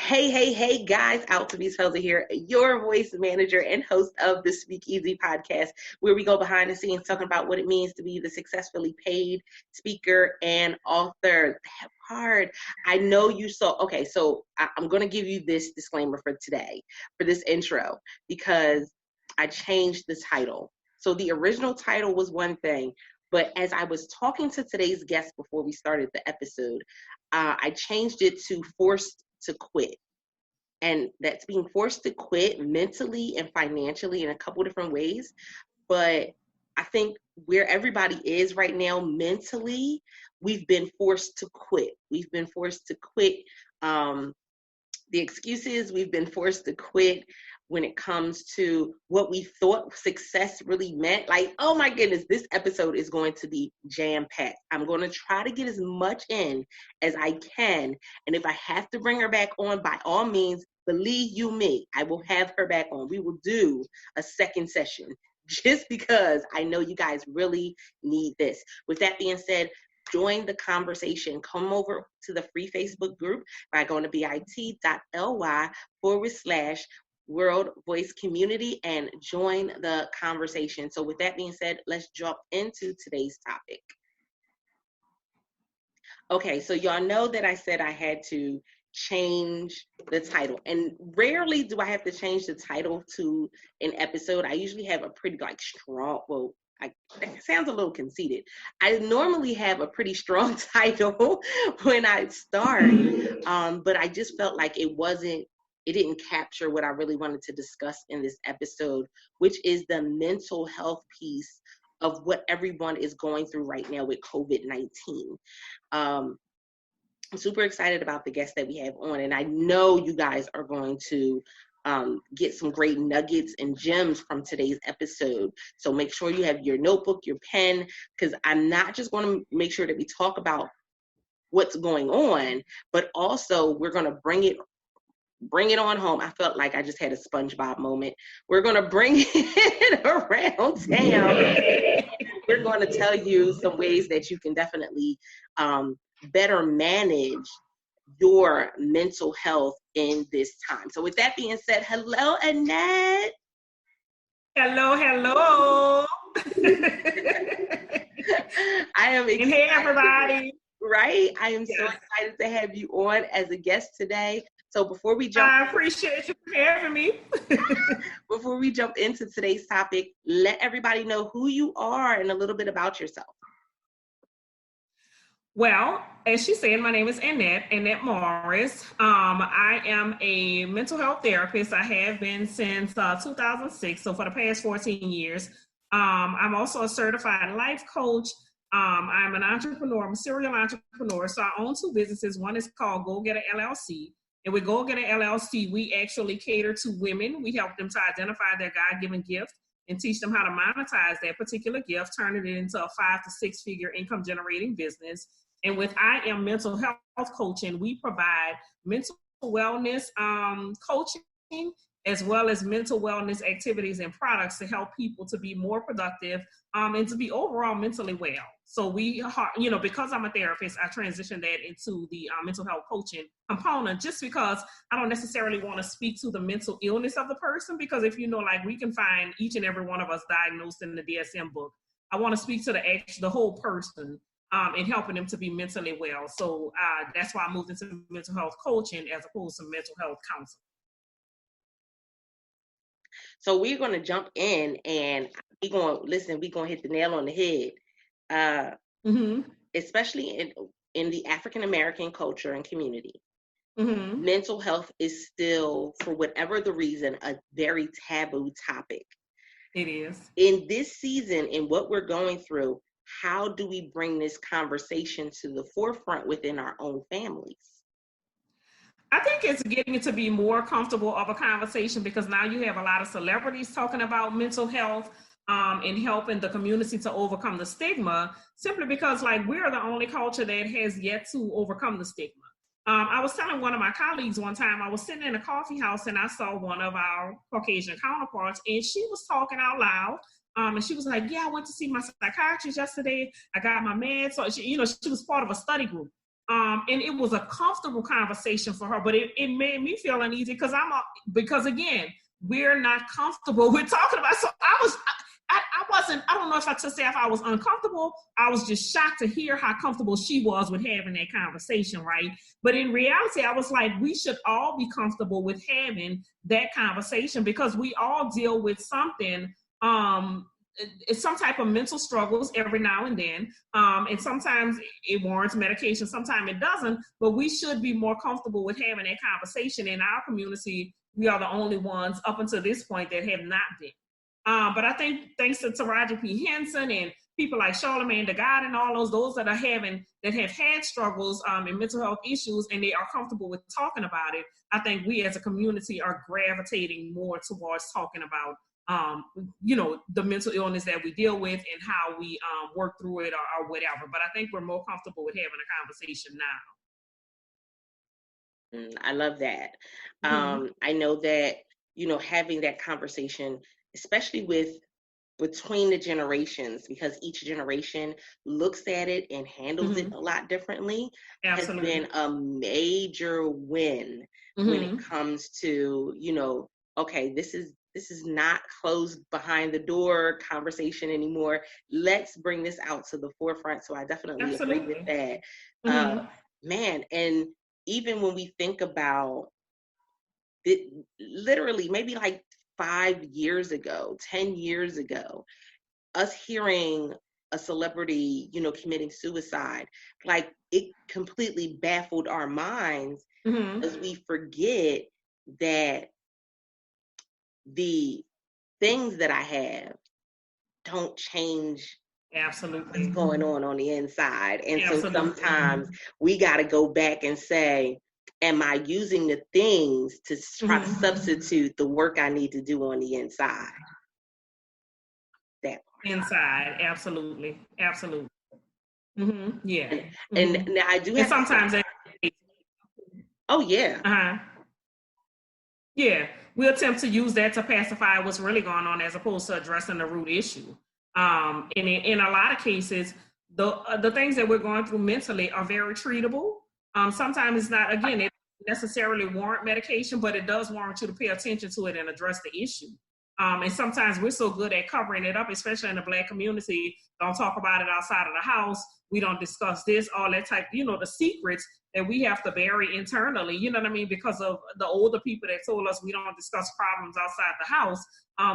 Hey, guys, out to be Felder here, your voice manager and host of the Speak Easy podcast, where we go behind the scenes talking about what it means to be the successfully paid speaker and author. That part, I know you saw. Okay, so I'm going to give you this disclaimer for today, for this intro, because I changed the title. So the original title was one thing, but as I was talking to today's guest before we started the episode, I changed it to Forced to Quit. And that's being forced to quit mentally and financially in a couple different ways. But I think where everybody is right now mentally, we've been forced to quit. We've been forced to quit the excuses. We've been forced to quit when it comes to what we thought success really meant. Like, oh my goodness, this episode is going to be jam-packed. I'm going to try to get as much in as I can. And if I have to bring her back on, by all means, believe you me, I will have her back on. We will do a second session just because I know you guys really need this. With that being said, join the conversation. Come over to the free Facebook group by going to bit.ly/World Voice Community and join the conversation. So with that being said, let's jump into today's topic. Okay, so y'all know that I said I had to change the title, and rarely do I have to change the title to an episode. I usually have a pretty strong, that sounds a little conceited. I normally have a pretty strong title when I start, but I just felt like it didn't capture what I really wanted to discuss in this episode, which is the mental health piece of what everyone is going through right now with COVID-19. I'm super excited about the guests that we have on, and I know you guys are going to get some great nuggets and gems from today's episode. So make sure you have your notebook, your pen, because I'm not just going to make sure that we talk about what's going on, but also we're going to bring it on home. I felt like I just had a SpongeBob moment. We're going to bring it around town. We're going to tell you some ways that you can definitely better manage your mental health in this time. So with that being said, hello, Annette. Hello. I am excited. And hey, everybody. Right? I am so excited to have you on as a guest today. So before we jump... I appreciate you for having me. Before we jump into today's topic, let everybody know who you are and a little bit about yourself. Well, as she said, my name is Annette Morris. I am a mental health therapist. I have been since 2006, so for the past 14 years. I'm also a certified life coach. I'm an entrepreneur. I'm a serial entrepreneur. So I own two businesses. One is called Go Getter LLC. And with Go Getter LLC, we actually cater to women. We help them to identify their God-given gift and teach them how to monetize that particular gift, turning it into a 5 to 6 figure income generating business. And with I Am Mental Health Coaching, we provide mental wellness coaching, as well as mental wellness activities and products to help people to be more productive and to be overall mentally well. So we, because I'm a therapist, I transitioned that into the mental health coaching component, just because I don't necessarily want to speak to the mental illness of the person, because if we can find each and every one of us diagnosed in the DSM book. I want to speak to the whole person and helping them to be mentally well. So that's why I moved into mental health coaching as opposed to mental health counseling. So we're going to jump in and we're going to hit the nail on the head, especially in the African-American culture and community. Mm-hmm. Mental health is still, for whatever the reason, a very taboo topic. It is. In this season, in what we're going through, how do we bring this conversation to the forefront within our own families? I think it's getting it to be more comfortable of a conversation, because now you have a lot of celebrities talking about mental health and helping the community to overcome the stigma, simply because we're the only culture that has yet to overcome the stigma. I was telling one of my colleagues one time, I was sitting in a coffee house and I saw one of our Caucasian counterparts, and she was talking out loud. And she was like, yeah, I went to see my psychiatrist yesterday. I got my meds. So she was part of a study group. And it was a comfortable conversation for her, but it made me feel uneasy because again, we're not comfortable with talking about. So I don't know if I was uncomfortable. I was just shocked to hear how comfortable she was with having that conversation, right? But in reality, I was like, we should all be comfortable with having that conversation because we all deal with something, it's some type of mental struggles every now and then. And sometimes it warrants medication, sometimes it doesn't, but we should be more comfortable with having that conversation. In our community, we are the only ones up until this point that have not been. But I think thanks to Taraji P. Henson and people like Charlamagne the God and all those that have had struggles and mental health issues, and they are comfortable with talking about it, I think we as a community are gravitating more towards talking about the mental illness that we deal with and how we work through it or whatever. But I think we're more comfortable with having a conversation now. I love that. I know that, having that conversation, especially between the generations, because each generation looks at it and handles it a lot differently, Absolutely. has been a major win when it comes to, okay, this is not closed behind the door conversation anymore. Let's bring this out to the forefront. So I definitely agree with that. Man, and even when we think about it, literally maybe like 5 years ago, 10 years ago, us hearing a celebrity, committing suicide, like it completely baffled our minds as we forget that the things that I have don't change what's going on the inside. And so sometimes we got to go back and say, am I using the things to try to substitute the work I need to do on the inside? That part. Inside, absolutely. Yeah. And now I do have sometimes oh yeah. Yeah, we attempt to use that to pacify what's really going on as opposed to addressing the root issue. And in a lot of cases, the things that we're going through mentally are very treatable. Sometimes it's not, again, it doesn't necessarily warrant medication, but it does warrant you to pay attention to it and address the issue. And sometimes we're so good at covering it up, especially in the Black community. Don't talk about it outside of the house. We don't discuss this, all that type, the secrets that we have to bury internally, you know what I mean? Because of the older people that told us we don't discuss problems outside the house.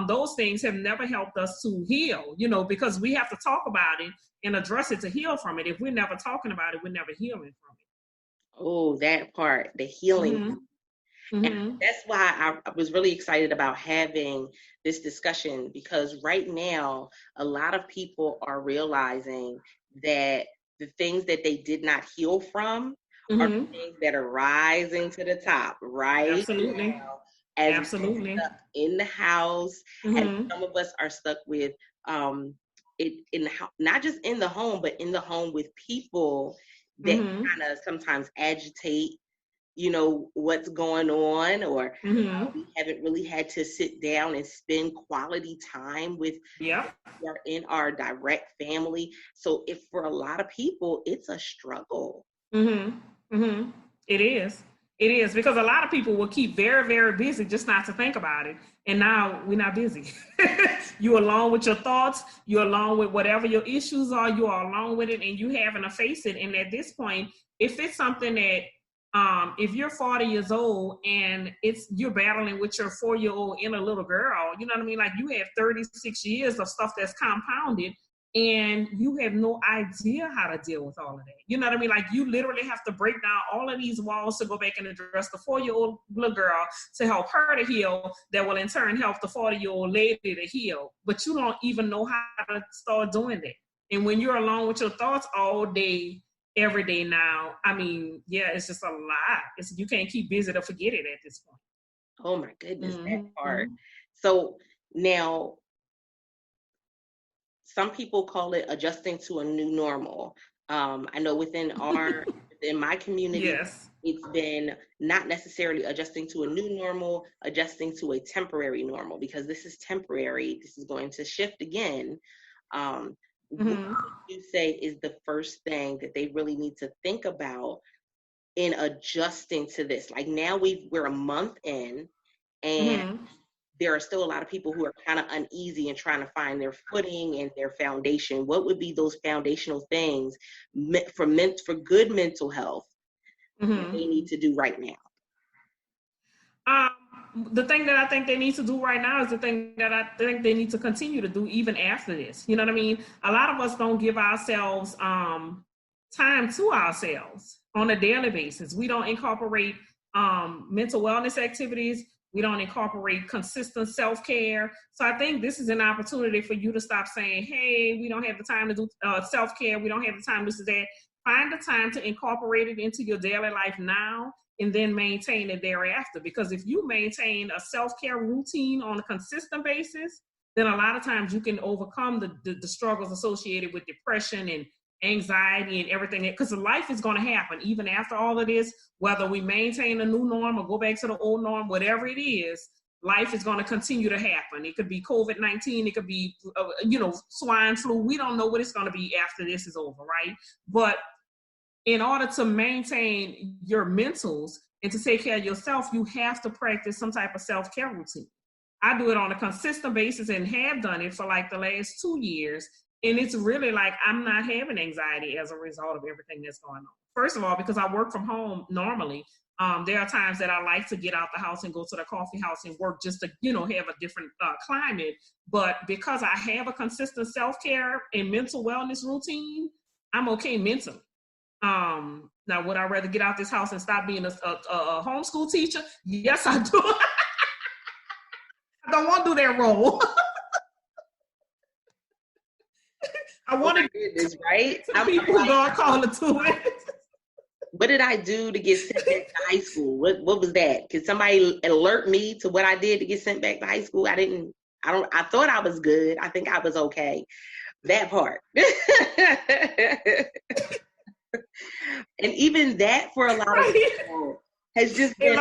Those things have never helped us to heal, because we have to talk about it and address it to heal from it. If we're never talking about it, we're never healing from it. Oh, that part, the healing. And that's why I was really excited about having this discussion, because right now, a lot of people are realizing that the things that they did not heal from are things that are rising to the top, right? Absolutely. Now, as we're stuck in the house, and some of us are stuck with it in the house, not just in the home, but in the home with people that kind of sometimes agitate, what's going on, or we haven't really had to sit down and spend quality time with are in our direct family. So if for a lot of people, it's a struggle. It is, because a lot of people will keep very, very busy just not to think about it. And now we're not busy. You're alone with your thoughts. You're alone with whatever your issues are. You are alone with it, and you having to face it. And at this point, if it's something that, if you're 40 years old and you're battling with your 4-year-old inner little girl, you know what I mean? Like, you have 36 years of stuff that's compounded, and you have no idea how to deal with all of that. You know what I mean? Like, you literally have to break down all of these walls to go back and address the 4-year-old little girl to help her to heal, that will in turn help the 40-year-old lady to heal. But you don't even know how to start doing that. And when you're alone with your thoughts all day, every day now, I mean, it's just a lot. You can't keep busy to forget it at this point. Oh my goodness, that part. So now, some people call it adjusting to a new normal. I know within my community, it's been not necessarily adjusting to a new normal, adjusting to a temporary normal, because this is temporary. This is going to shift again. what would you say is the first thing that they really need to think about in adjusting to this? Like now we're a month in, and there are still a lot of people who are kind of uneasy and trying to find their footing and their foundation. What would be those foundational things for good mental health that they need to do right now? The thing that I think they need to do right now is the thing that I think they need to continue to do even after this. You know what I mean? A lot of us don't give ourselves time to ourselves on a daily basis. We don't incorporate mental wellness activities. We don't incorporate consistent self-care. So I think this is an opportunity for you to stop saying, hey, we don't have the time to do self-care. We don't have the time to do that. Find the time to incorporate it into your daily life now and then maintain it thereafter. Because if you maintain a self-care routine on a consistent basis, then a lot of times you can overcome the struggles associated with depression and anxiety and everything, because life is going to happen even after all of this, whether we maintain a new norm or go back to the old norm, whatever it is, life is going to continue to happen. It could be COVID-19, it could be, swine flu. We don't know what it's going to be after this is over, right? But in order to maintain your mentals and to take care of yourself, you have to practice some type of self-care routine. I do it on a consistent basis and have done it for like the last 2 years. And it's really like I'm not having anxiety as a result of everything that's going on. First of all, because I work from home normally, there are times that I like to get out the house and go to the coffee house and work just to, have a different climate. But because I have a consistent self-care and mental wellness routine, I'm okay mentally. Now, would I rather get out this house and stop being a homeschool teacher? Yes, I do. I don't want to do that role. I want to get this right. People who are calling to it. What did I do to get sent back to high school? What was that? Could somebody alert me to what I did to get sent back to high school? I thought I was good. I think I was okay. That part. And even that for a lot of people has just been.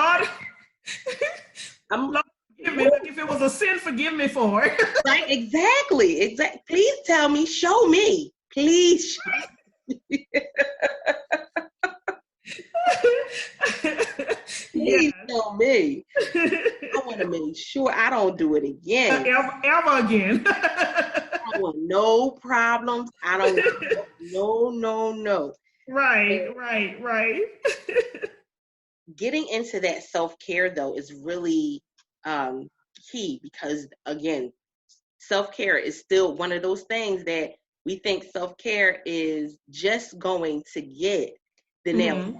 If it was a sin, forgive me for it. Right, exactly. Please tell me, show me. Please show me. Please show me. I want to make sure I don't do it again. Ever again. I don't want no problems. I don't want no. Right. Getting into that self-care though is really key, because again, self-care is still one of those things that we think self-care is just going to get the nails.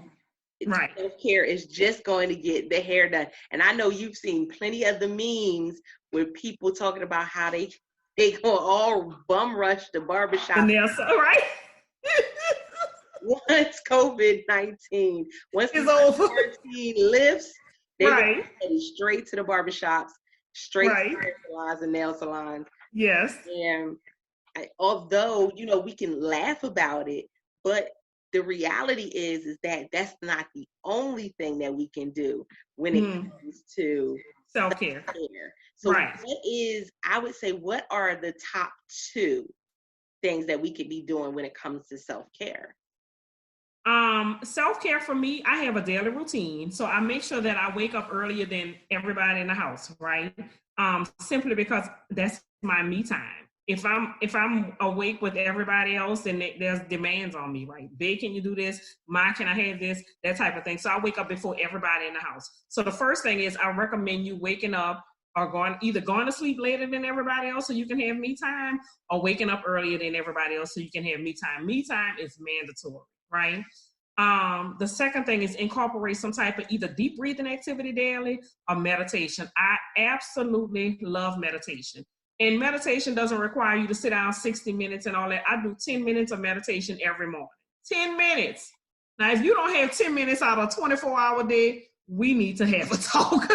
Right. Self-care is just going to get the hair done. And I know you've seen plenty of the memes with people talking about how they go all bum rush the barbershop. Right. Once COVID-19, once it's over, quarantine lifts, they right, straight to the barbershops, straight to hair salons and nail salons. Yes. And although we can laugh about it, but the reality is that that's not the only thing that we can do when it comes to self-care. So what are the top 2 things that we could be doing when it comes to self-care? Self-care for me, I have a daily routine. So I make sure that I wake up earlier than everybody in the house, right? Simply because that's my me time. If I'm awake with everybody else, then there's demands on me, right? Babe, can you do this? Ma, can I have this? That type of thing. So I wake up before everybody in the house. So the first thing is I recommend you waking up or either going to sleep later than everybody else so you can have me time, or waking up earlier than everybody else so you can have me time. Me time is mandatory, right? The second thing is incorporate some type of either deep breathing activity daily or meditation. I absolutely love meditation. And meditation doesn't require you to sit down 60 minutes and all that. I do 10 minutes of meditation every morning. 10 minutes. Now, if you don't have 10 minutes out of a 24-hour day, we need to have a talk.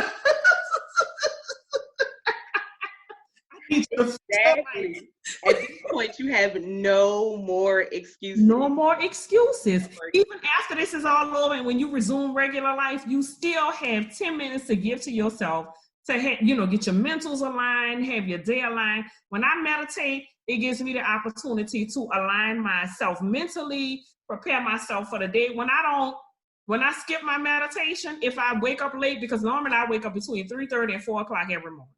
Exactly. At this point, you have no more excuses. No more excuses. Even after this is all over and when you resume regular life, you still have 10 minutes to give to yourself to have, get your mentals aligned, have your day aligned. When I meditate, it gives me the opportunity to align myself mentally, prepare myself for the day. When I skip my meditation, if I wake up late, because normally I wake up between 3:30 and 4 o'clock every morning.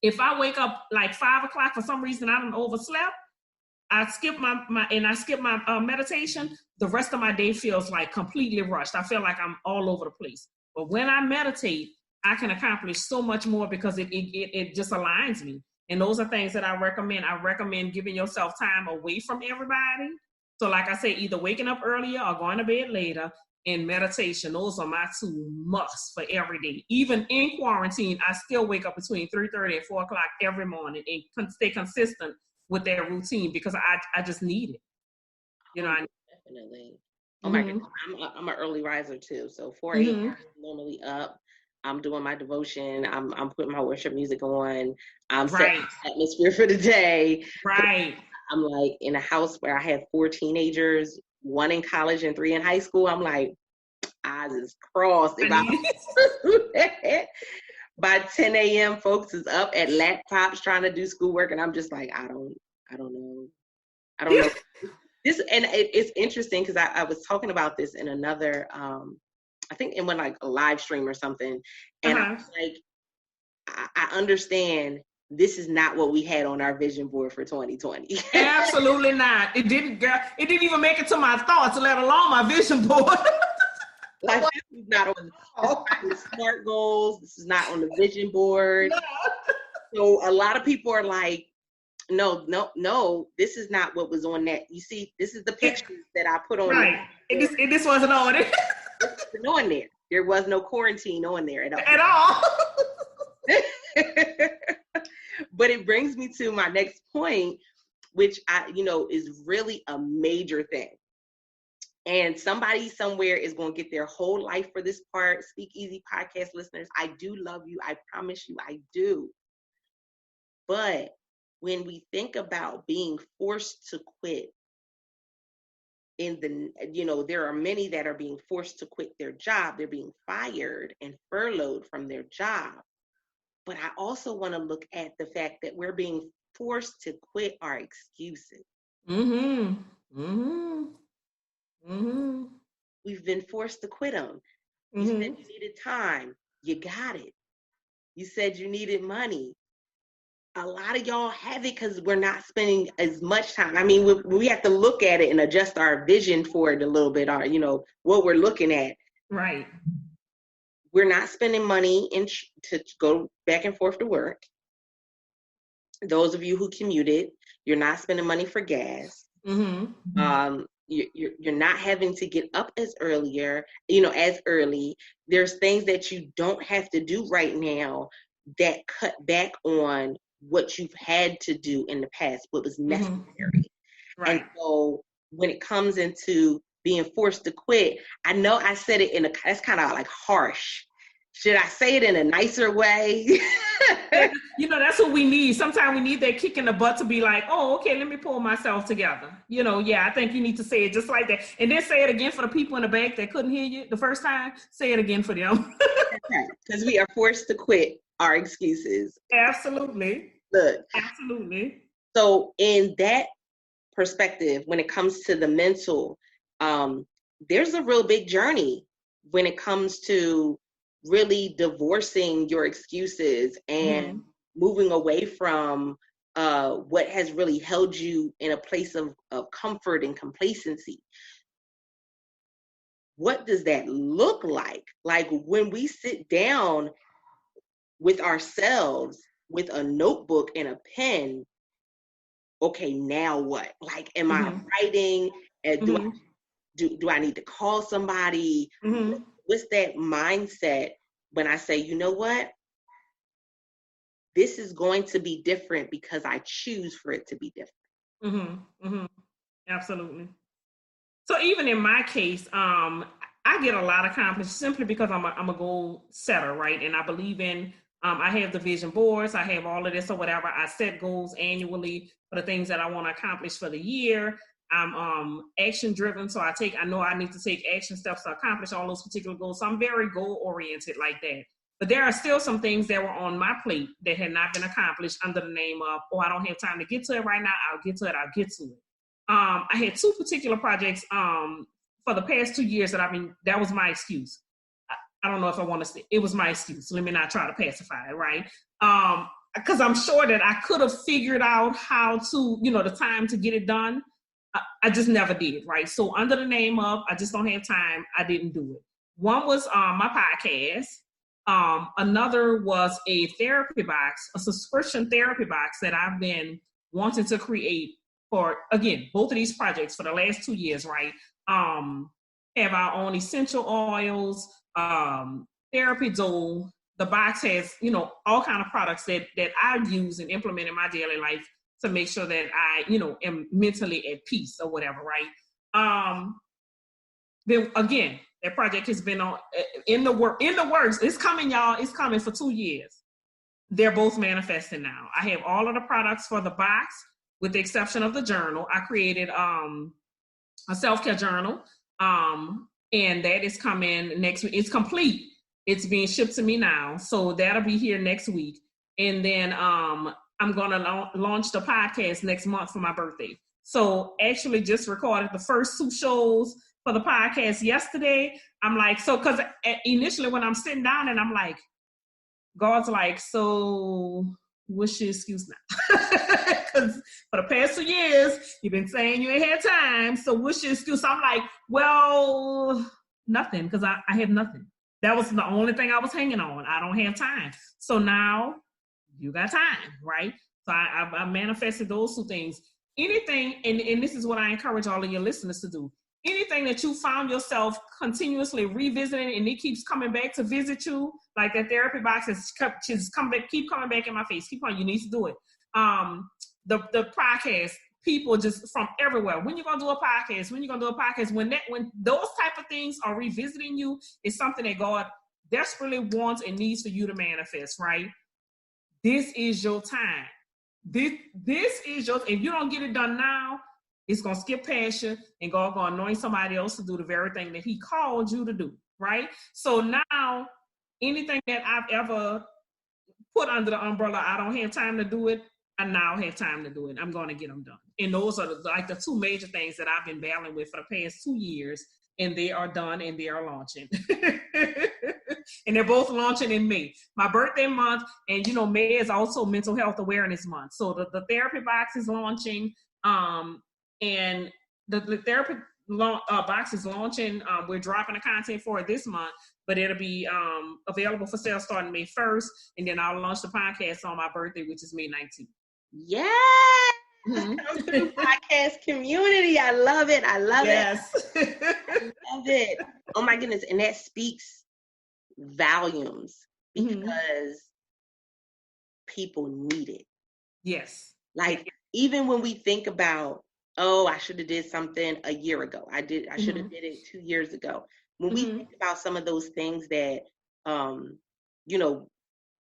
If I wake up like 5 o'clock for some reason, I don't overslept, I skip my meditation, the rest of my day feels like completely rushed. I feel like I'm all over the place. But when I meditate, I can accomplish so much more because it just aligns me. And those are things that I recommend. I recommend giving yourself time away from everybody. So like I say, either waking up earlier or going to bed later, and meditation. Those are my two musts for every day. Even in quarantine, I still wake up between 3:30 and 4 o'clock every morning and stay consistent with their routine because I just need it. Definitely. Oh my goodness. I'm an early riser too. So 4 a.m. I'm normally up. I'm doing my devotion. I'm putting my worship music on. I'm setting the atmosphere for the day. Right. I'm like in a house where I have 4 teenagers, 1 in college and 3 in high school. I'm like, eyes is crossed. By 10 a.m., folks is up at laptops trying to do schoolwork, and I'm just like, I don't know. This, and it's interesting because I was talking about this in another, I think in one like a live stream or something, and I was like, I understand. This is not what we had on our vision board for 2020. Absolutely not. It didn't even make it to my thoughts, let alone my vision board. Like, this is not on the SMART goals. This is not on the vision board. No. So a lot of people are like, no, this is not what was on that. You see, this is the pictures that I put on. Right. This wasn't on it. It wasn't on there. There was no quarantine on there at all. At all. But it brings me to my next point, which is really a major thing. And somebody somewhere is going to get their whole life for this part. Speak Easy podcast listeners, I do love you. I promise you I do. But when we think about being forced to quit, there are many that are being forced to quit their job. They're being fired and furloughed from their job. But I also want to look at the fact that we're being forced to quit our excuses. We've been forced to quit them. You said you needed time. You got it. You said you needed money. A lot of y'all have it because we're not spending as much time. I mean, we have to look at it and adjust our vision for it a little bit, or, what we're looking at. Right. We're not spending money to go back and forth to work. Those of you who commuted, you're not spending money for gas. You're not having to get up as early. There's things that you don't have to do right now that cut back on what you've had to do in the past, what was necessary. Right. And so when it comes into being forced to quit, I know I said it that's kind of like harsh. Should I say it in a nicer way? That's what we need. Sometimes we need that kick in the butt to be like, oh, okay, let me pull myself together. I think you need to say it just like that. And then say it again for the people in the back that couldn't hear you the first time. Say it again for them. Because we are forced to quit our excuses. Absolutely. Look. Absolutely. So in that perspective, when it comes to the mental, there's a real big journey when it comes to really divorcing your excuses and moving away from what has really held you in a place of comfort and complacency. What does that look like? Like when we sit down with ourselves with a notebook and a pen, okay, now what? Like, am I writing? Do I need to call somebody? What's that mindset when I say, you know what? This is going to be different because I choose for it to be different. Absolutely. So even in my case, I get a lot accomplished simply because I'm a goal setter, right? And I believe in, I have the vision boards, I have all of this or whatever. I set goals annually for the things that I want to accomplish for the year. I'm action driven, so I know I need to take action steps to accomplish all those particular goals. So I'm very goal oriented like that. But there are still some things that were on my plate that had not been accomplished under the name of, oh, I don't have time to get to it right now. I'll get to it. I had 2 particular projects for the past 2 years that was my excuse. I don't know if I want to say it was my excuse. So let me not try to pacify it, right? Because I'm sure that I could have figured out how to, the time to get it done. I just never did, right? So under the name of, I just don't have time, I didn't do it. One was my podcast. Another was a therapy box, a subscription therapy box that I've been wanting to create for, again, both of these projects for the last 2 years, right? Have our own essential oils, therapy dough. The box has, all kind of products that I use and implement in my daily life to make sure that I, am mentally at peace or whatever, right? Then again, that project has been in the works. It's coming, y'all. It's coming for 2 years. They're both manifesting now. I have all of the products for the box, with the exception of the journal. I created a self-care journal, and that is coming next week. It's complete. It's being shipped to me now, so that'll be here next week. And then I'm going to launch the podcast next month for my birthday. So actually just recorded the first 2 shows for the podcast yesterday. I'm like, because initially when I'm sitting down and I'm like, God's like, so what's your excuse now? Because for the past 2 years, you've been saying you ain't had time. So what's your excuse? I'm like, well, nothing, because I have nothing. That was the only thing I was hanging on. I don't have time. So now you got time, right? So I manifested those 2 things. Anything, and this is what I encourage all of your listeners to do. Anything that you found yourself continuously revisiting and it keeps coming back to visit you, like that therapy box is keep coming back in my face. Keep on, you need to do it. The podcast, people just from everywhere. When you're gonna do a podcast? When those type of things are revisiting you, it's something that God desperately wants and needs for you to manifest, right? This is your time. This is your, if you don't get it done now, it's going to skip past you, and God going to anoint somebody else to do the very thing that he called you to do, right? So now, anything that I've ever put under the umbrella, I don't have time to do it, I now have time to do it. I'm going to get them done. And those are the 2 major things that I've been battling with for the past 2 years, and they are done and they are launching. And they're both launching in May, my birthday month. And, May is also Mental Health Awareness Month. So the therapy box is launching. And the therapy box is launching. We're dropping the content for it this month, but it'll be available for sale starting May 1st. And then I'll launch the podcast on my birthday, which is May 19th. Yeah. Come to the podcast community. I love it. Yes. I love it. Oh my goodness. And that speaks volumes because people need it. Yes. Like, even when we think about, oh, I should have did something a year ago. I should have did it 2 years ago. When we think about some of those things that,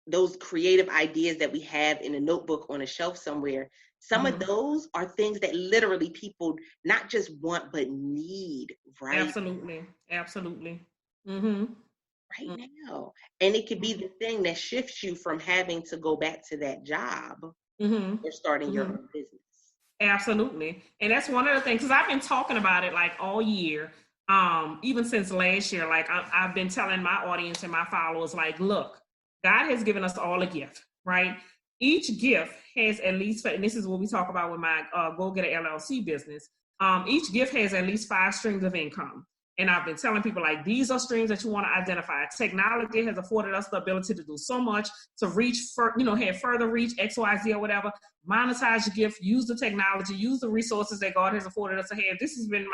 those creative ideas that we have in a notebook on a shelf somewhere, some of those are things that literally people not just want, but need, right? Absolutely. Right now. And it could be the thing that shifts you from having to go back to that job or starting your own business. Absolutely. And that's one of the things, because I've been talking about it like all year, even since last year. Like I've been telling my audience and my followers, like, look, God has given us all a gift, right? Each gift has at least, and this is what we talk about with my Go Get a LLC business. Each gift has at least 5 streams of income. And I've been telling people, like, these are streams that you want to identify. Technology has afforded us the ability to do so much, to reach, have further reach, X, Y, Z, or whatever. Monetize your gift, use the technology, use the resources that God has afforded us to have. This has been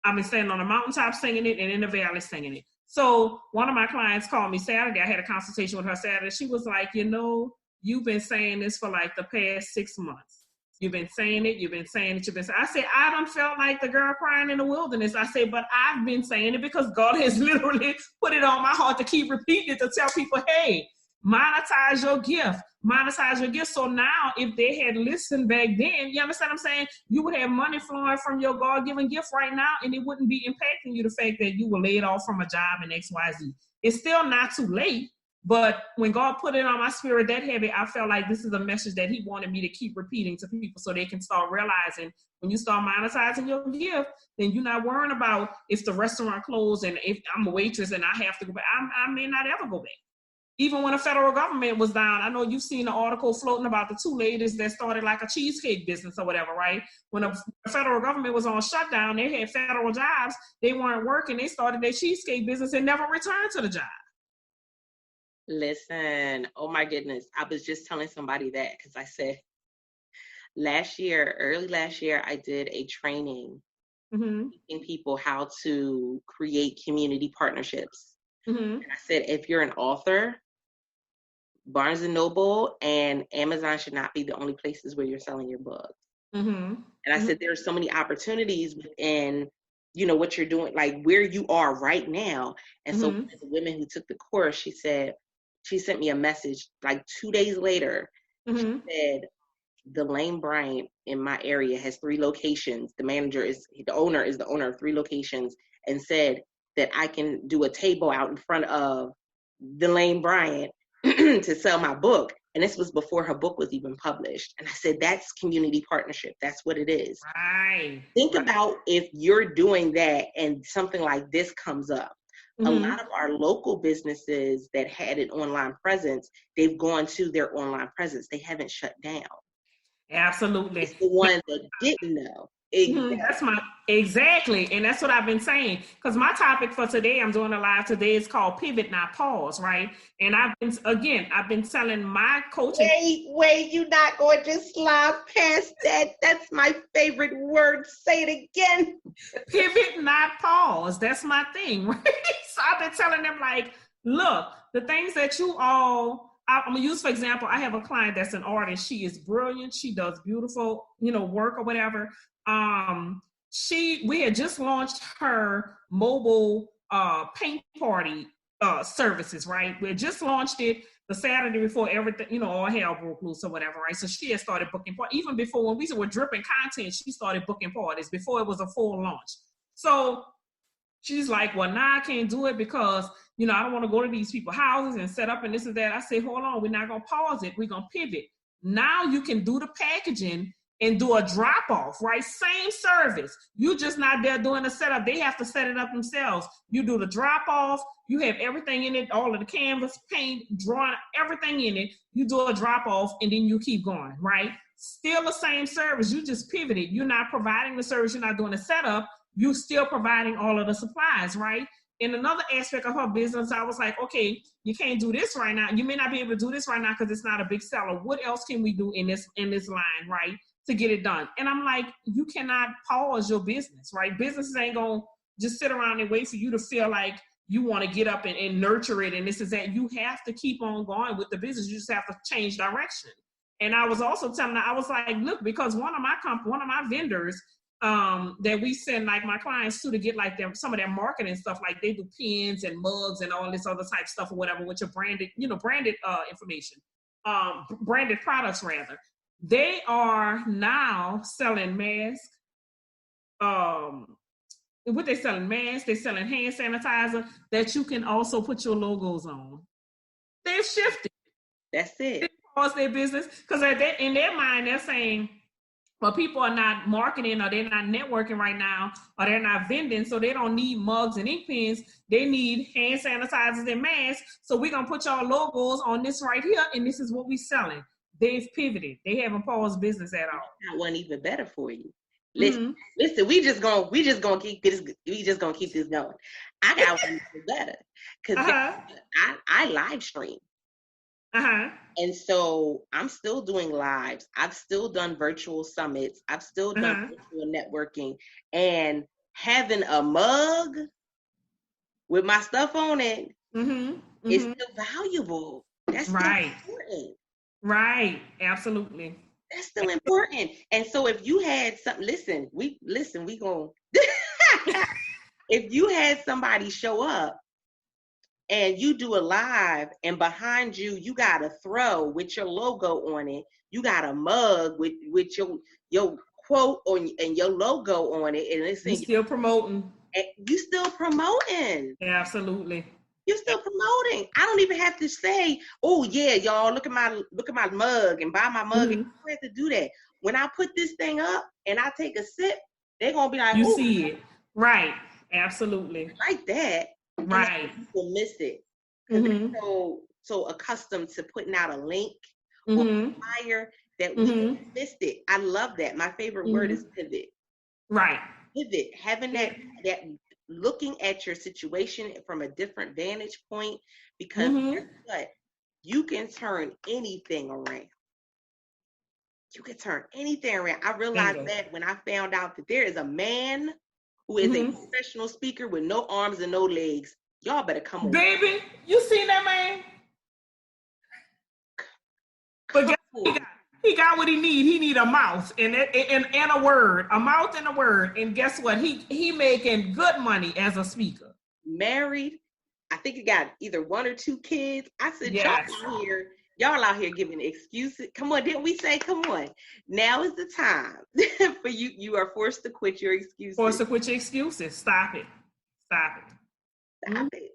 I've been standing on the mountaintop singing it and in the valley singing it. So one of my clients called me Saturday. I had a consultation with her Saturday. She was like, you've been saying this for like the past 6 months. You've been saying it. I said, I done felt like the girl crying in the wilderness. I said, but I've been saying it because God has literally put it on my heart to keep repeating it, to tell people, hey, monetize your gift. So now if they had listened back then, you understand what I'm saying? You would have money flowing from your God-given gift right now, and it wouldn't be impacting you, the fact that you were laid off from a job in X, Y, Z. It's still not too late, But when God put it on my spirit that heavy, I felt like this is a message that he wanted me to keep repeating to people so they can start realizing when you start monetizing your gift, then you're not worrying about if the restaurant closed and if I'm a waitress and I have to go back. I may not ever go back. Even when the federal government was down, I know you've seen the article floating about the two ladies that started like a cheesecake business or whatever, right? When the federal government was on shutdown, they had federal jobs, they weren't working, they started their cheesecake business and never returned to the job. Listen, oh my goodness. I was just telling somebody that because I said early last year, I did a training teaching people how to create community partnerships. And I said, if you're an author, Barnes and Noble and Amazon should not be the only places where you're selling your books. And I said, there's so many opportunities within, you know, what you're doing, like where you are right now. And so one of the women who took the course, she sent me a message like 2 days later. She said, the Lane Bryant in my area has 3 locations. The owner is the owner of 3 locations, and said that I can do a table out in front of the Lane Bryant to sell my book. And this was before her book was even published. And I said, that's community partnership. That's what it is. Right. Think about if you're doing that and something like this comes up. A lot of our local businesses that had an online presence, they've gone to their online presence. They haven't shut down. Absolutely. It's the ones that didn't know. Exactly. And that's what I've been saying. Because my topic for today, I'm doing a live today, is called Pivot, Not Pause, right? And I've been selling my coaching. Wait, you're not going to just slide past that. That's my favorite word. Say it again. Pivot, not pause. That's my thing, right? So I've been telling them, like, look, the things that you all, I'm gonna use, for example, I have a client that's an artist. She is brilliant. She does beautiful, work or whatever. We had just launched her mobile paint party services, right? We had just launched it the Saturday before everything, all hell broke loose or whatever, right? So she had started booking parties. Even before, when we were dripping content, she started booking parties before it was a full launch. So she's like, well, now I can't do it because, I don't want to go to these people's houses and set up and this and that. I say, hold on, we're not going to pause it. We're going to pivot. Now you can do the packaging and do a drop-off, right? Same service. You just not there doing the setup. They have to set it up themselves. You do the drop-off. You have everything in it, all of the canvas, paint, drawing, everything in it. You do a drop-off, and then you keep going, right? Still the same service. You just pivoted. You're not providing the service. You're not doing the setup. You're still providing all of the supplies, right? In another aspect of her business, I was like, okay, you can't do this right now. You may not be able to do this right now because it's not a big seller. What else can we do in this line, right, to get it done? And I'm like, you cannot pause your business, right? Businesses ain't going to just sit around and wait for you to feel like you want to get up and nurture it. And this is that. You have to keep on going with the business. You just have to change direction. And I was also telling her, I was like, look, because one of my vendors that we send like my clients to get like some of their marketing stuff, like they do pins and mugs and all this other type stuff or whatever, which are branded information, branded products rather. They are now selling masks. What they selling? Masks. They're selling hand sanitizer that you can also put your logos on. They've shifted. That's it. They pause their business because in their mind they're saying, well, people are not marketing or they're not networking right now or they're not vending, so they don't need mugs and ink pens. They need hand sanitizers and masks. So we're going to put y'all logos on this right here, and this is what we're selling. They've pivoted. They haven't paused business at all. That one even better for you. Listen, we just gonna keep this. We just gonna keep this going. I got one even better because I live stream. And so I'm still doing lives. I've still done virtual summits. I've still done virtual networking, and having a mug with my stuff on it is still valuable. That's still important. Right. Absolutely. That's still important. And so if you had something, if you had somebody show up and you do a live, and behind you, you got a throw with your logo on it. You got a mug with your quote on and your logo on it, and it's still promoting. You still promoting. Absolutely. You're still promoting. I don't even have to say, oh yeah, y'all, look at my mug and buy my mug. Mm-hmm. I don't have to do that. When I put this thing up and I take a sip, they're gonna be like, you oh, see it. Right. Absolutely. like that. Right. And people miss it. Because they're so accustomed to putting out a link or a flyer that we missed it. I love that. My favorite word is pivot. Right. Pivot. Having that looking at your situation from a different vantage point, because guess what? You can turn anything around. You can turn anything around. I realized that when I found out that there is a man who is a professional speaker with no arms and no legs. Y'all better come on. Baby, you seen that man? But guess what? He got what he need. He need a mouth and a word, a mouth and a word. And guess what? He making good money as a speaker. Married. I think he got either 1 or 2 kids. I said, y'all out here giving excuses. Come on, didn't we say, come on? Now is the time for you. You are forced to quit your excuses. Forced to quit your excuses. Stop it. Stop it.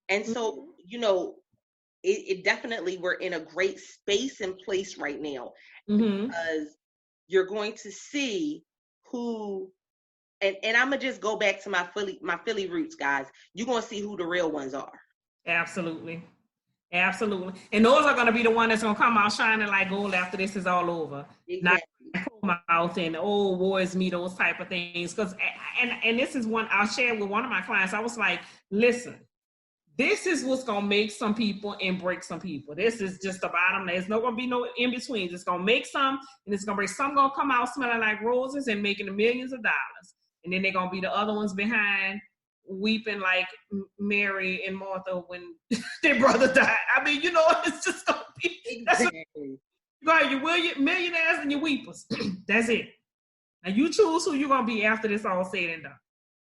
And so, it definitely, we're in a great space and place right now because you're going to see who, and I'm gonna just go back to my Philly roots, guys. You're gonna see who the real ones are. Absolutely. And those are gonna be the ones that's gonna come out shining like gold after this is all over. Exactly. Not mouth and woe is me, those type of things. Because and this is one I'll share with one of my clients. I was like, listen. This is what's going to make some people and break some people. This is just the bottom. There's not going to be no in-between. It's going to make some, and it's going to break some, going to come out smelling like roses and making millions of dollars. And then they're going to be the other ones behind weeping like Mary and Martha when their brother died. I mean, it's just going to be. Exactly. You're millionaires and your weepers. That's it. Now you choose who you're going to be after this all said and done.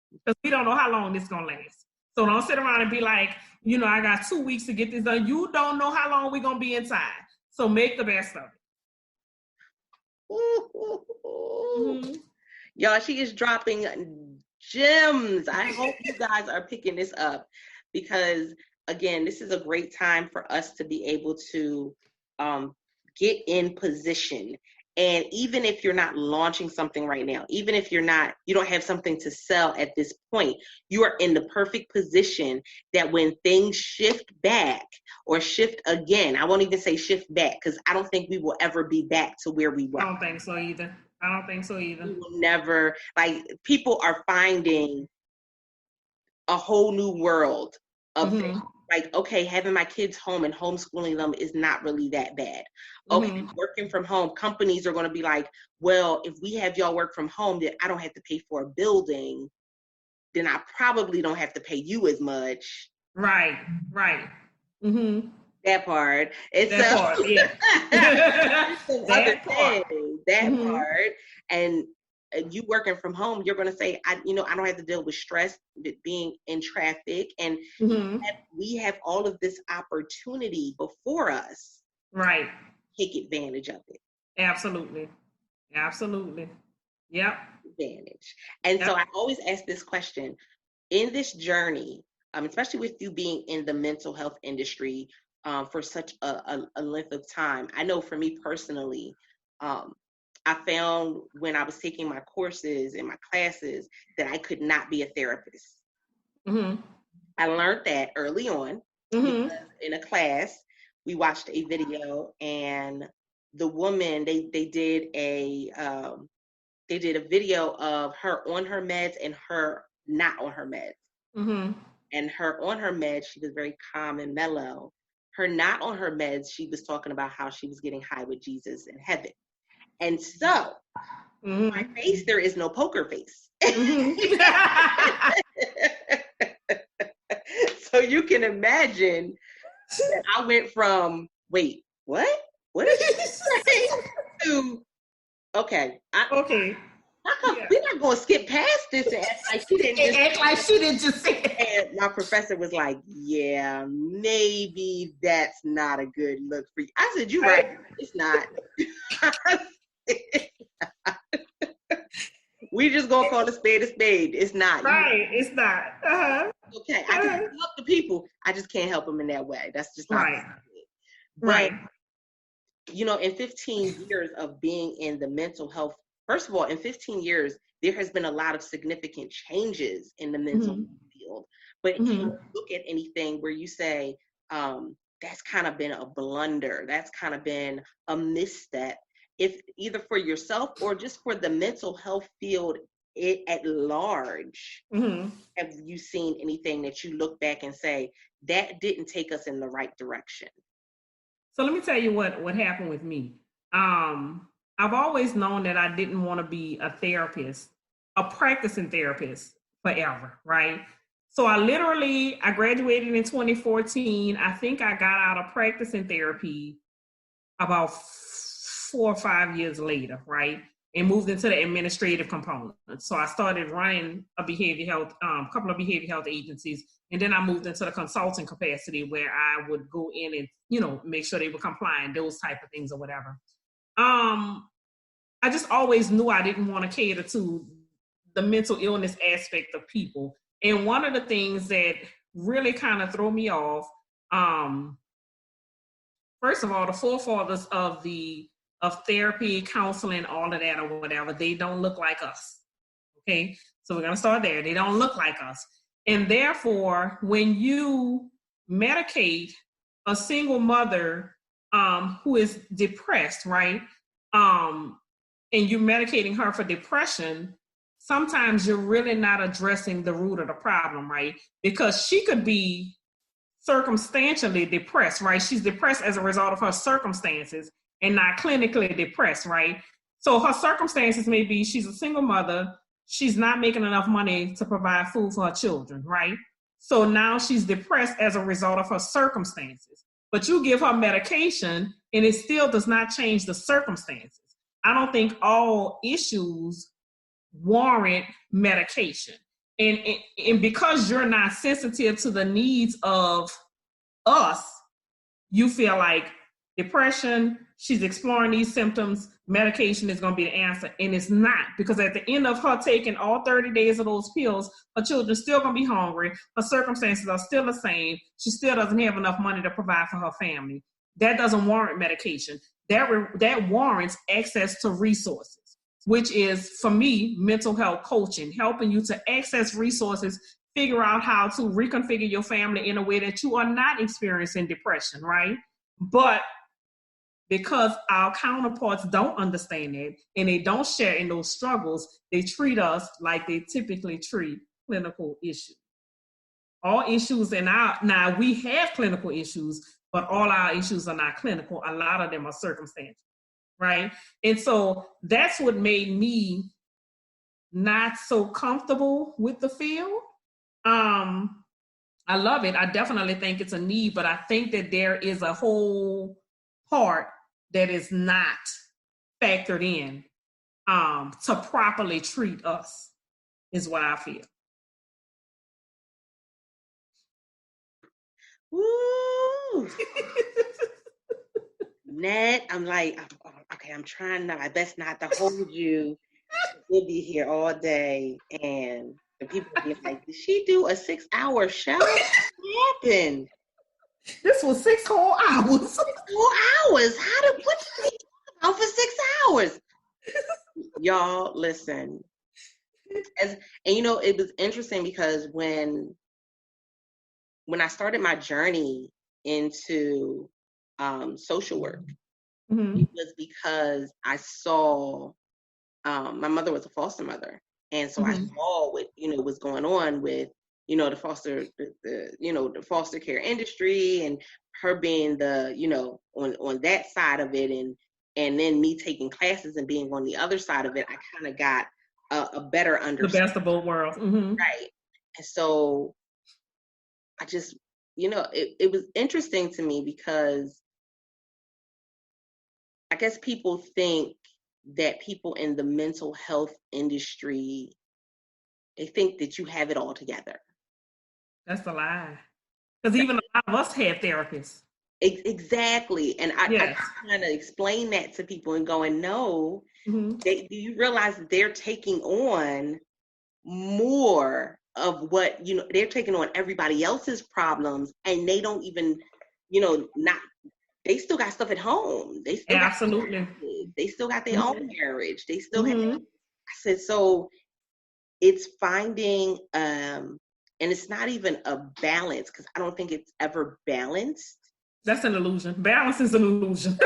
Because we don't know how long this is going to last. So don't sit around and be like, I got 2 weeks to get this done. You don't know how long we're going to be inside. So make the best of it. Y'all, she is dropping gems. I hope you guys are picking this up because, again, this is a great time for us to be able to get in position. And even if you're not launching something right now, even if you don't have something to sell at this point, you are in the perfect position that when things shift back or shift again, I won't even say shift back because I don't think we will ever be back to where we were. I don't think so either. We will never, people are finding a whole new world of things. Okay, having my kids home and homeschooling them is not really that bad. Okay, working from home, companies are going to be like, well, if we have y'all work from home, then I don't have to pay for a building, then I probably don't have to pay you as much. Right. That part. Part, yeah. That part. And you working from home, you're going to say, I don't have to deal with stress, being in traffic, and we have all of this opportunity before us. Right. Take advantage of it. Absolutely. Yep. Advantage. And so I always ask this question in this journey, especially with you being in the mental health industry for such a length of time. I know for me personally, I found when I was taking my courses and my classes that I could not be a therapist. I learned that early on because in a class, we watched a video and the woman, they did a video of her on her meds and her not on her meds. And her on her meds, she was very calm and mellow. Her not on her meds, she was talking about how she was getting high with Jesus in heaven. And so, my face, there is no poker face. So you can imagine that I went from, wait, what? What did you say? To, okay. Okay. We're not going to skip past this and act like she didn't just say it. And my professor was like, yeah, maybe that's not a good look for you. I said, you're right. It's not. We just gonna call a spade a spade. It's not. Right. It's not. Okay. I can help the people. I just can't help them in that way. That's just not right. But, Right. in 15 years of being in the mental health, first of all, in 15 years, there has been a lot of significant changes in the mental field. But can you look at anything where you say, that's kind of been a blunder, that's kind of been a misstep, if either for yourself or just for the mental health field at large? Have you seen anything that you look back and say, that didn't take us in the right direction? So let me tell you what happened with me. I've always known that I didn't want to be a therapist, a practicing therapist forever, right? So I graduated in 2014. I think I got out of practicing therapy about 4 or 5 years later, right? And moved into the administrative component. So I started running a couple of behavioral health agencies. And then I moved into the consulting capacity where I would go in and, make sure they were compliant, those type of things or whatever. I just always knew I didn't want to cater to the mental illness aspect of people. And one of the things that really kind of threw me off, first of all, the forefathers of therapy, counseling, all of that or whatever, they don't look like us. Okay, so we're going to start there. They don't look like us. And therefore, when you medicate a single mother who is depressed, right, and you're medicating her for depression, sometimes you're really not addressing the root of the problem, right? Because she could be circumstantially depressed, right? She's depressed as a result of her circumstances and not clinically depressed, right? So her circumstances may be she's a single mother, she's not making enough money to provide food for her children, right? So now she's depressed as a result of her circumstances. But you give her medication and it still does not change the circumstances. I don't think all issues warrant medication. And because you're not sensitive to the needs of us, you feel like depression, she's exploring these symptoms, medication is going to be the answer. And it's not, because at the end of her taking all 30 days of those pills, her children's still going to be hungry. Her circumstances are still the same. She still doesn't have enough money to provide for her family. That doesn't warrant medication. That warrants access to resources, which is, for me, mental health coaching, helping you to access resources, figure out how to reconfigure your family in a way that you are not experiencing depression, right? But because our counterparts don't understand it and they don't share in those struggles, they treat us like they typically treat clinical issues. All issues now we have clinical issues, but all our issues are not clinical. A lot of them are circumstantial, right? And so that's what made me not so comfortable with the field. I love it. I definitely think it's a need, but I think that there is a whole part that is not factored in to properly treat us, is what I feel. Woo! Ned, I'm like, okay, I'm trying not, I best not to hold you. We'll be here all day, and the people will be like, did she do a 6-hour show? What happened? This was 6 whole hours. 6 whole hours? What did they talk about for 6 hours? Y'all, listen. And it was interesting because when I started my journey into social work, it was because I saw my mother was a foster mother, and so I saw what was going on with the foster care industry, and her being the on that side of it, and then me taking classes and being on the other side of it. I kind of got a better understanding. The best of both worlds. Right. And so I just, it was interesting to me because I guess people think that people in the mental health industry, they think that you have it all together. That's a lie. Because even a lot of us have therapists. Exactly. And I kind of explain that to people and going, no, Mm-hmm. Do you realize that they're taking on more of what, they're taking on everybody else's problems, and they don't even, not, they still got stuff at home. They still got Absolutely. kids. They still got their Mm-hmm. own marriage. They still have, Mm-hmm. I said, so it's finding, and it's not even a balance, because I don't think it's ever balanced. That's an illusion. Balance is an illusion.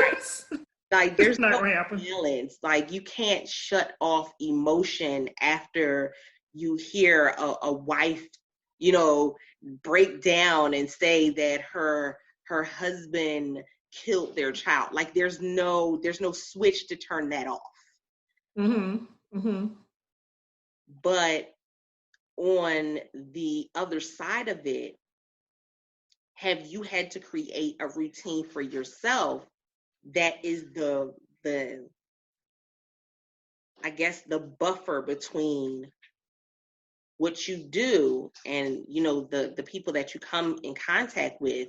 Like, there's not no gonna happen. balance. Like, you can't shut off emotion after you hear a wife, break down and say that her husband killed their child. Like, there's no switch to turn that off. Mm-hmm. Mm-hmm. But on the other side of it, have you had to create a routine for yourself that is the I guess the buffer between what you do and the people that you come in contact with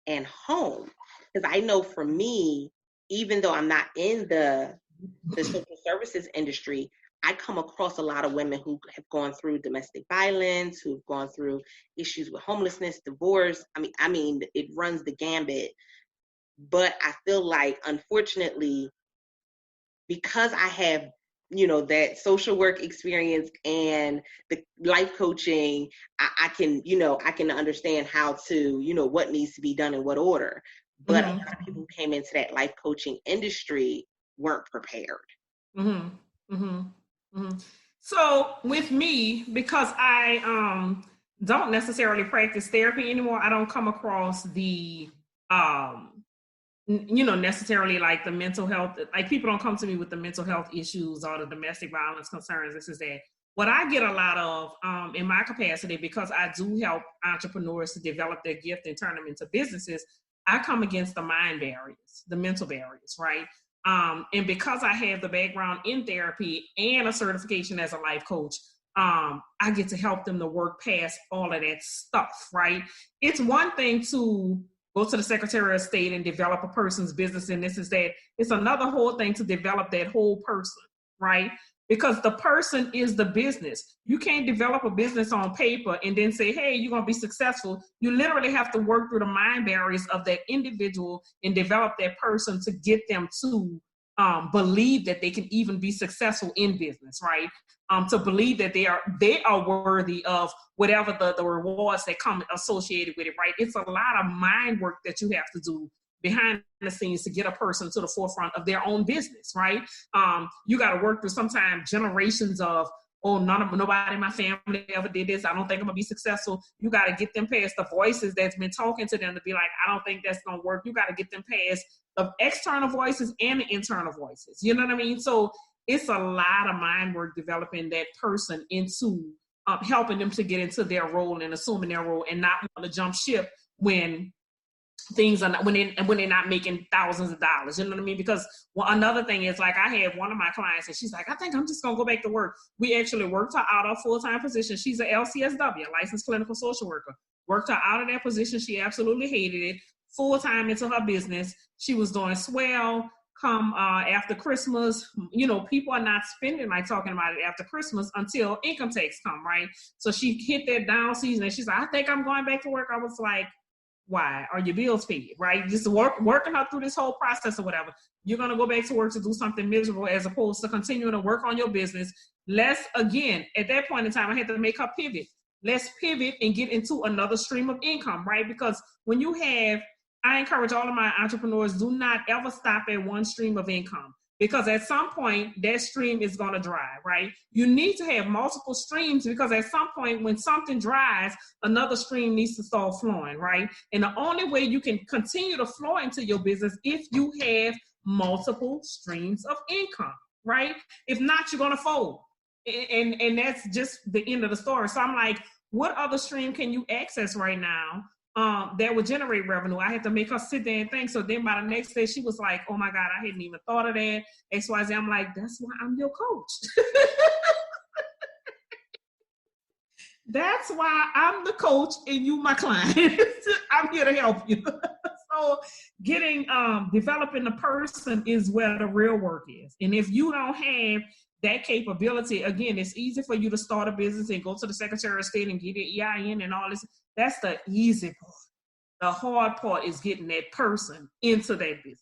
and home? Because I know for me, even though I'm not in the social services industry, I come across a lot of women who have gone through domestic violence, who've gone through issues with homelessness, divorce. I mean, it runs the gambit. But I feel like, unfortunately, because I have, that social work experience and the life coaching, I can understand how to, what needs to be done in what order. But Mm-hmm. a lot of people who came into that life coaching industry weren't prepared. Mm-hmm. Mm-hmm. Mm-hmm. So with me, because I don't necessarily practice therapy anymore, I don't come across the necessarily like the mental health, like people don't come to me with the mental health issues or the domestic violence concerns. This is that. What I get a lot of in my capacity, because I do help entrepreneurs to develop their gift and turn them into businesses, I come against the mind barriers, the mental barriers, right? And because I have the background in therapy and a certification as a life coach, I get to help them to work past all of that stuff, right? It's one thing to go to the Secretary of State and develop a person's business, and this is that. It's another whole thing to develop that whole person, right? Because the person is the business. You can't develop a business on paper and then say, hey, you're going to be successful. You literally have to work through the mind barriers of that individual and develop that person to get them to believe that they can even be successful in business, right? To believe that they are worthy of whatever the rewards that come associated with it, right? It's a lot of mind work that you have to do behind the scenes to get a person to the forefront of their own business, right? You got to work through sometimes generations of, oh, nobody in my family ever did this. I don't think I'm gonna be successful. You got to get them past the voices that's been talking to them to be like, I don't think that's gonna work. You got to get them past the external voices and the internal voices. You know what I mean? So it's a lot of mind work developing that person into helping them to get into their role and assuming their role and not want to jump ship when things are not, when they're not making thousands of dollars. You know what I mean? Because another thing is, like, I had one of my clients and she's like, I think I'm just gonna go back to work. We actually worked her out of full-time position. She's a LCSW, licensed clinical social worker. Worked her out of that position. She absolutely hated it. Full-time into her business. She was doing swell. Come after Christmas, people are not spending like talking about it after Christmas until income tax come, right? So she hit that down season and she's like, I think I'm going back to work. I was like, why? Are your bills paid, right? Just working her through this whole process or whatever. You're going to go back to work to do something miserable as opposed to continuing to work on your business. Again, at that point in time, I had to make her pivot. Let's pivot and get into another stream of income, right? Because when you have, I encourage all of my entrepreneurs, do not ever stop at one stream of income. Because at some point, that stream is going to dry, right? You need to have multiple streams because at some point, when something dries, another stream needs to start flowing, right? And the only way you can continue to flow into your business if you have multiple streams of income, right? If not, you're going to fold. And that's just the end of the story. So I'm like, what other stream can you access right now that would generate revenue? I had to make her sit there and think. So then by the next day, she was like, oh my God, I hadn't even thought of that. XYZ. I'm like, that's why I'm your coach. That's why I'm the coach and you my client. I'm here to help you. So getting, developing the person is where the real work is. And if you don't have that capability, again, it's easy for you to start a business and go to the Secretary of State and get your EIN and all this. That's the easy part. The hard part is getting that person into that business.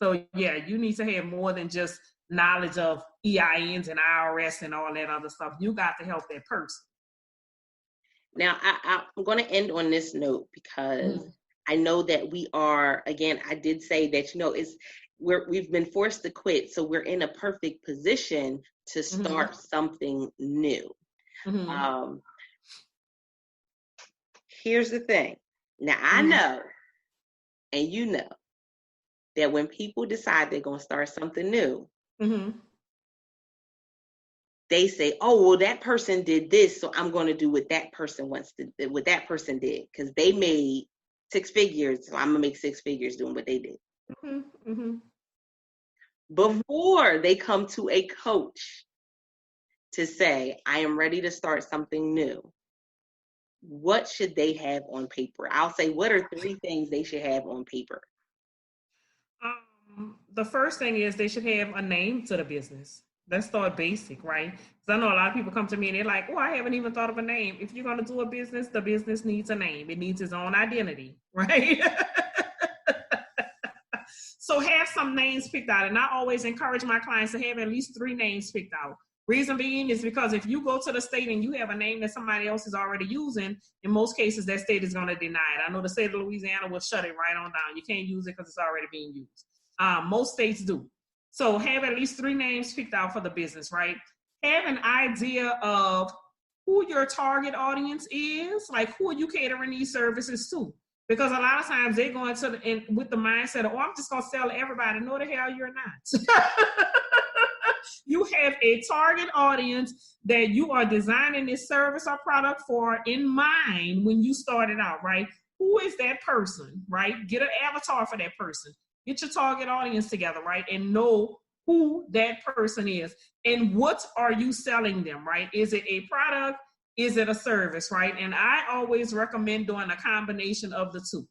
So yeah, you need to have more than just knowledge of EINs and IRS and all that other stuff. You got to help that person. Now, I'm going to end on this note because I know that we are, again, I did say that, we've been forced to quit. So we're in a perfect position to start something new. Here's the thing. Now, I know, and you know, that when people decide they're going to start something new, they say, oh, well, that person did this, so I'm going to do what that person what that person did, because they made 6 figures, so I'm going to make 6 figures doing what they did. Before they come to a coach to say, I am ready to start something new, what should they have on paper? I'll say, what are 3 things they should have on paper? The first thing is they should have a name to the business. Let's start basic, right? Because I know a lot of people come to me and they're like, oh, I haven't even thought of a name. If you're going to do a business, the business needs a name. It needs its own identity, right? So have some names picked out. And I always encourage my clients to have at least 3 names picked out. Reason being is because if you go to the state and you have a name that somebody else is already using, in most cases, that state is going to deny it. I know the state of Louisiana will shut it right on down. You can't use it because it's already being used. Most states do. So have at least 3 names picked out for the business, right? Have an idea of who your target audience is, like who are you catering these services to? Because a lot of times they go into with the mindset of, oh, I'm just going to sell to everybody. No, the hell you're not. You have a target audience that you are designing this service or product for in mind when you started out, right? Who is that person, right? Get an avatar for that person. Get your target audience together, right? And know who that person is. And what are you selling them, right? Is it a product? Is it a service, right? And I always recommend doing a combination of the 2.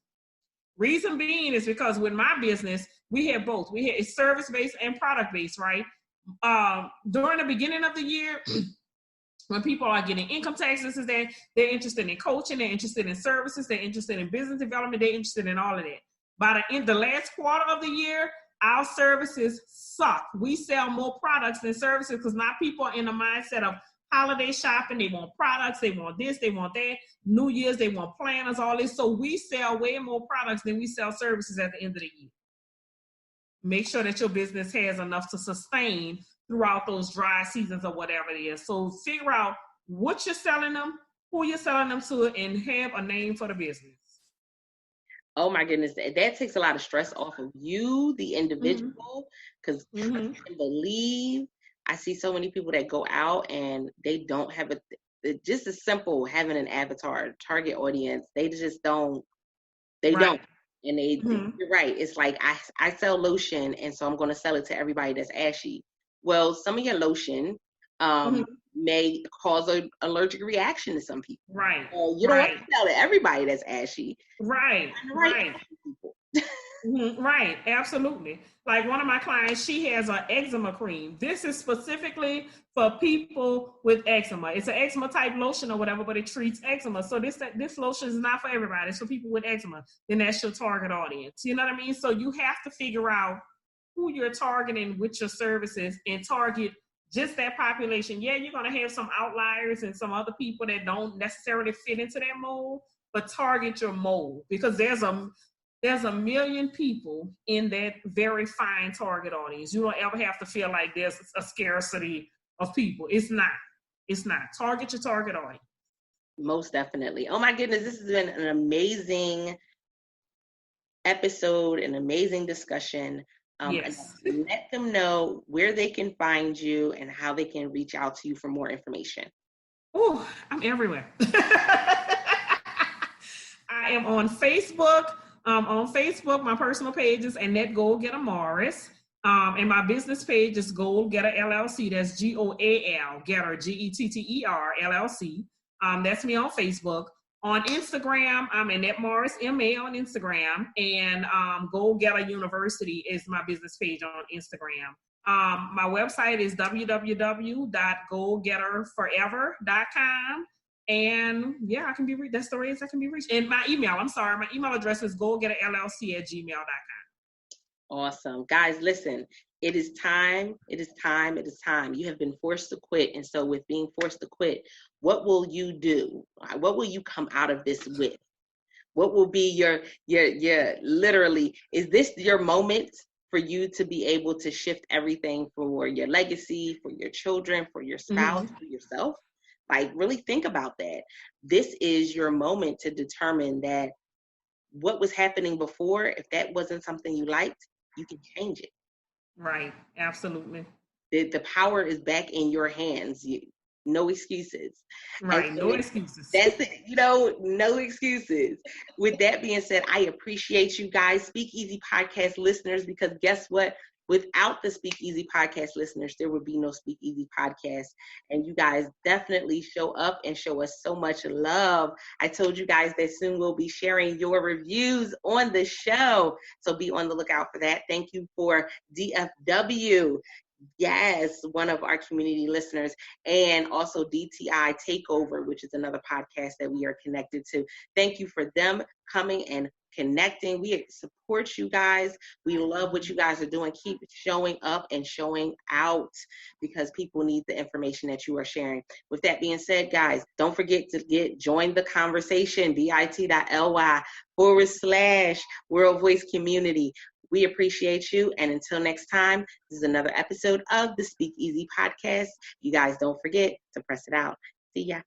Reason being is because with my business, we have both. We have a service-based and product-based, right? During the beginning of the year, when people are getting income taxes, they're interested in coaching, they're interested in services, they're interested in business development, they're interested in all of that. By the last quarter of the year, our services suck. We sell more products than services because now people are in the mindset of holiday shopping. They want products, they want this, they want that. New Year's, they want planners, all this. So we sell way more products than we sell services at the end of the year. Make sure that your business has enough to sustain throughout those dry seasons or whatever it is. So figure out what you're selling them, who you're selling them to, and have a name for the business. Oh my goodness, that takes a lot of stress off of you, the individual, because I can't believe I see so many people that go out and they don't have just as simple having an avatar, target audience. They just don't, don't. And you're right. It's like I sell lotion, and so I'm going to sell it to everybody that's ashy. Well, some of your lotion may cause an allergic reaction to some people. Right. You don't want to sell to everybody that's ashy. Right. Right. Absolutely. Like one of my clients, she has an eczema cream. This is specifically for people with eczema. It's an eczema type lotion or whatever, but it treats eczema. So this lotion is not for everybody. It's for people with eczema. Then that's your target audience. You know what I mean? So you have to figure out who you're targeting with your services and target just that population. Yeah, you're going to have some outliers and some other people that don't necessarily fit into that mold, but target your mold, because there's a million people in that very fine target audience. You don't ever have to feel like there's a scarcity of people. It's not. Target your target audience. Most definitely. Oh my goodness, this has been an amazing episode, an amazing discussion. Yes. And let them know where they can find you and how they can reach out to you for more information. Oh, I'm everywhere. I am on Facebook. On Facebook, my personal page is Annette Goal Getter Morris. And my business page is Goal Getter LLC. That's GOAL Getter, GETTER LLC. That's me on Facebook. On Instagram, I'm Annette Morris, MA on Instagram, and Goal Getter University is my business page on Instagram. My website is www.goalgetterforever.com. And yeah, I can be reached. That's the ways I can be reached. And my email address is goalgetterllc@gmail.com. Awesome. Guys, listen, it is time. It is time. It is time. You have been forced to quit. And so with being forced to quit, what will you do? What will you come out of this with? What will be your literally, is this your moment for you to be able to shift everything for your legacy, for your children, for your spouse, for yourself? Like, really think about that. This is your moment to determine that what was happening before, if that wasn't something you liked, you can change it. Right. Absolutely. The power is back in your hands. No excuses. Right. So no excuses. That's it. No excuses. With that being said, I appreciate you guys, Speak Easy Podcast listeners, because guess what? Without the Speak Easy Podcast listeners, there would be no Speak Easy Podcast. And you guys definitely show up and show us so much love. I told you guys that soon we'll be sharing your reviews on the show. So be on the lookout for that. Thank you for DFW. Yes, one of our community listeners, and also DTI Takeover, which is another podcast that we are connected to. Thank you for them coming and connecting. We support you guys. We love what you guys are doing. Keep showing up and showing out, because people need the information that you are sharing. With that being said, guys, don't forget to join the conversation, bit.ly/World Voice Community. We appreciate you. And until next time, this is another episode of the Speak Easy Podcast. You guys don't forget to press it out. See ya.